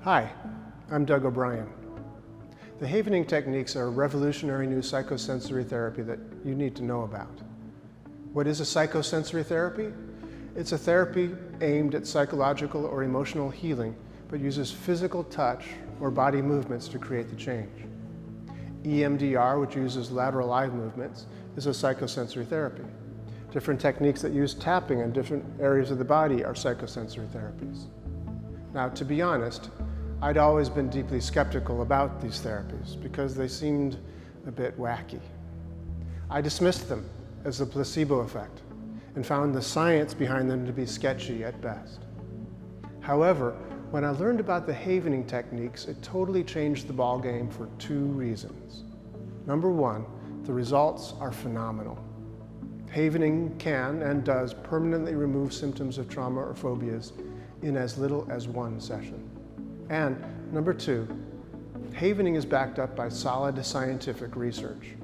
Hi, I'm Doug O'Brien. The Havening techniques are a revolutionary new psychosensory therapy that you need to know about. What is a psychosensory therapy? It's a therapy aimed at psychological or emotional healing, but uses physical touch or body movements to create the change. EMDR, which uses lateral eye movements, is a psychosensory therapy. Different techniques that use tapping in different areas of the body are psychosensory therapies. Now, to be honest, I'd always been deeply skeptical about these therapies because they seemed a bit wacky. I dismissed them as a placebo effect and found the science behind them to be sketchy at best. However, when I learned about the Havening techniques, it totally changed the ballgame for two reasons. Number one, the results are phenomenal. Havening can and does permanently remove symptoms of trauma or phobias in as little as one session. And number two, Havening is backed up by solid scientific research.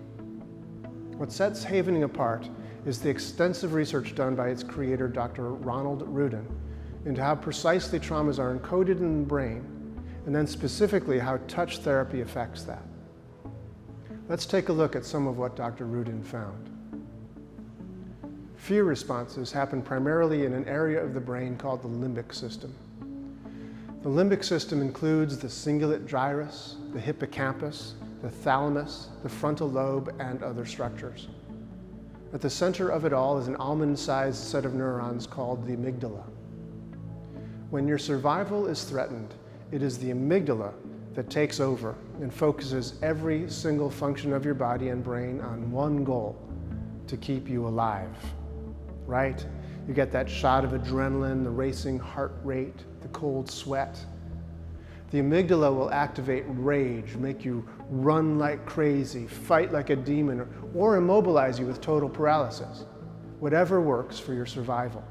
What sets Havening apart is the extensive research done by its creator, Dr. Ruden, into how precisely traumas are encoded in the brain, and then specifically how touch therapy affects that. Let's take a look at some of what Dr. Ruden found. Fear responses happen primarily in an area of the brain called the limbic system. The limbic system includes the cingulate gyrus, the hippocampus, the thalamus, the frontal lobe, and other structures. At the center of it all is an almond-sized set of neurons called the amygdala. When your survival is threatened, it is the amygdala that takes over and focuses every single function of your body and brain on one goal: to keep you alive. Right? You get that shot of adrenaline, the racing heart rate, the cold sweat. The amygdala will activate rage, make you run like crazy, fight like a demon, or immobilize you with total paralysis. Whatever works for your survival.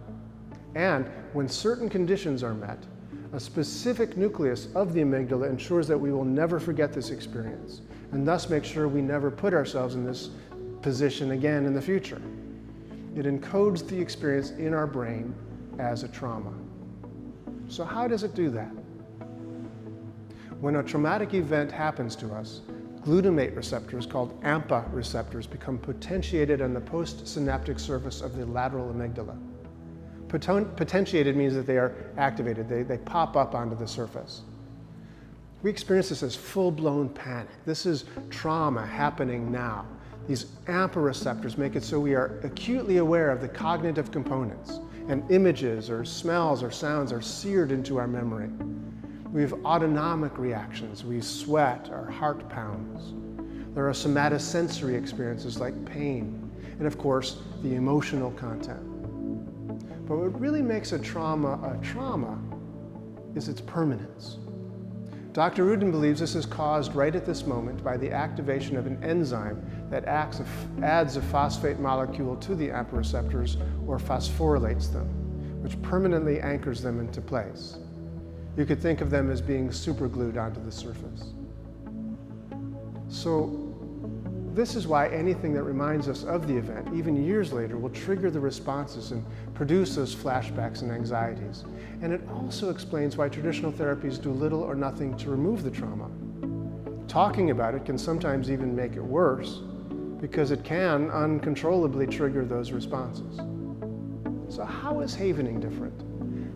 And when certain conditions are met, a specific nucleus of the amygdala ensures that we will never forget this experience, and thus make sure we never put ourselves in this position again in the future. It encodes the experience in our brain as a trauma. So how does it do that? When a traumatic event happens to us, glutamate receptors called AMPA receptors become potentiated on the postsynaptic surface of the lateral amygdala. Potentiated means that they are activated, they pop up onto the surface. We experience this as full-blown panic. This is trauma happening now. These AMPA receptors make it so we are acutely aware of the cognitive components, and images or smells or sounds are seared into our memory. We have autonomic reactions. We sweat, our heart pounds. There are somatosensory experiences like pain, and of course, the emotional content. But what really makes a trauma is its permanence. Dr. Ruden believes this is caused right at this moment by the activation of an enzyme that adds a phosphate molecule to the AMPA receptors or phosphorylates them, which permanently anchors them into place. You could think of them as being superglued onto the surface. So this is why anything that reminds us of the event, even years later, will trigger the responses and produce those flashbacks and anxieties. And it also explains why traditional therapies do little or nothing to remove the trauma. Talking about it can sometimes even make it worse because it can uncontrollably trigger those responses. So how is Havening different?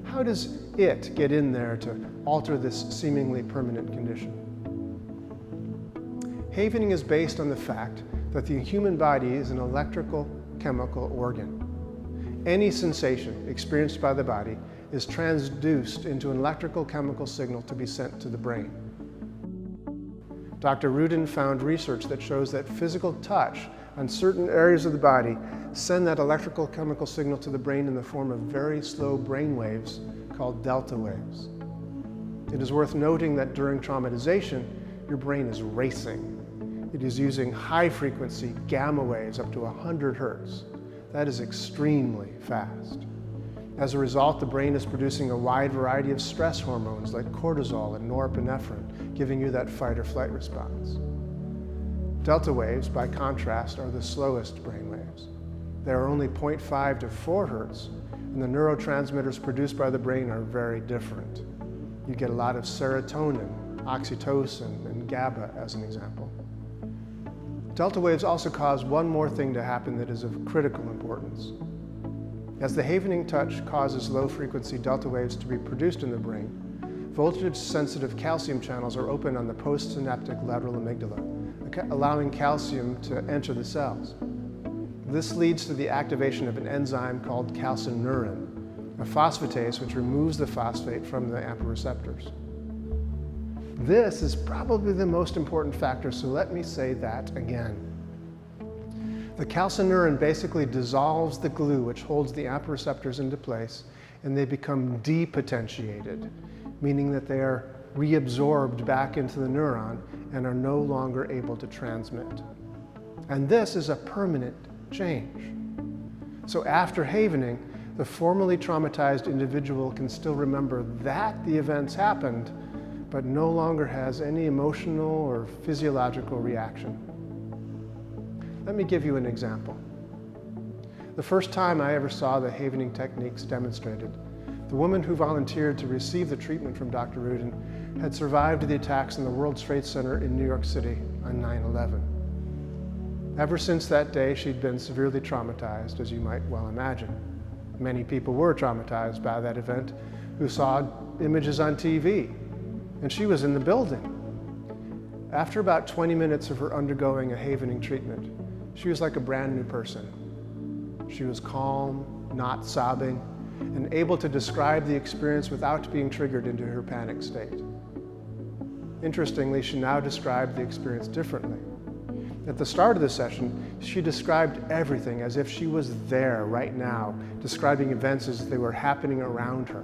How does it get in there to alter this seemingly permanent condition? Havening is based on the fact that the human body is an electrical chemical organ. Any sensation experienced by the body is transduced into an electrical chemical signal to be sent to the brain. Dr. Ruden found research that shows that physical touch on certain areas of the body send that electrical chemical signal to the brain in the form of very slow brain waves called delta waves. It is worth noting that during traumatization, your brain is racing. It is using high-frequency gamma waves up to 100 hertz. That is extremely fast. As a result, the brain is producing a wide variety of stress hormones like cortisol and norepinephrine, giving you that fight or flight response. Delta waves, by contrast, are the slowest brain waves. They are only 0.5 to 4 hertz, and the neurotransmitters produced by the brain are very different. You get a lot of serotonin, oxytocin, and GABA as an example. Delta waves also cause one more thing to happen that is of critical importance. As the Havening touch causes low-frequency delta waves to be produced in the brain, voltage-sensitive calcium channels are open on the postsynaptic lateral amygdala, allowing calcium to enter the cells. This leads to the activation of an enzyme called calcineurin, a phosphatase which removes the phosphate from the AMPA receptors. This is probably the most important factor, so let me say that again. The calcineurin basically dissolves the glue which holds the AMPA receptors into place, and they become depotentiated, meaning that they are reabsorbed back into the neuron and are no longer able to transmit. And this is a permanent change. So after Havening, the formerly traumatized individual can still remember that the events happened, but no longer has any emotional or physiological reaction. Let me give you an example. The first time I ever saw the Havening techniques demonstrated, the woman who volunteered to receive the treatment from Dr. Ruden had survived the attacks in the World Trade Center in New York City on 9/11. Ever since that day, she'd been severely traumatized, as you might well imagine. Many people were traumatized by that event who saw images on TV, and she was in the building. After about 20 minutes of her undergoing a Havening treatment, she was like a brand new person. She was calm, not sobbing, and able to describe the experience without being triggered into her panic state. Interestingly, she now described the experience differently. At the start of the session, she described everything as if she was there right now, describing events as they were happening around her.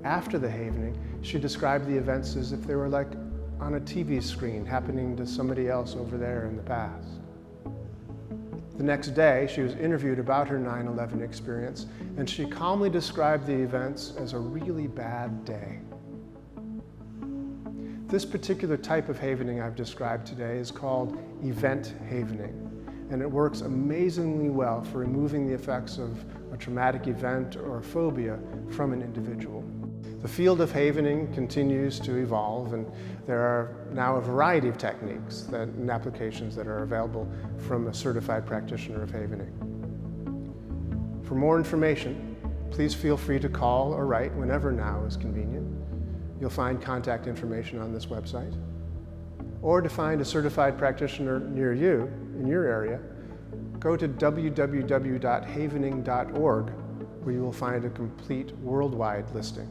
After the Havening, she described the events as if they were like on a TV screen happening to somebody else over there in the past. The next day, she was interviewed about her 9/11 experience, and she calmly described the events as a really bad day. This particular type of Havening I've described today is called event Havening, and it works amazingly well for removing the effects of a traumatic event or a phobia from an individual. The field of Havening continues to evolve, and there are now a variety of techniques and applications that are available from a certified practitioner of Havening. For more information, please feel free to call or write whenever now is convenient. You'll find contact information on this website. Or to find a certified practitioner near you, in your area, go to www.havening.org, where you will find a complete worldwide listing.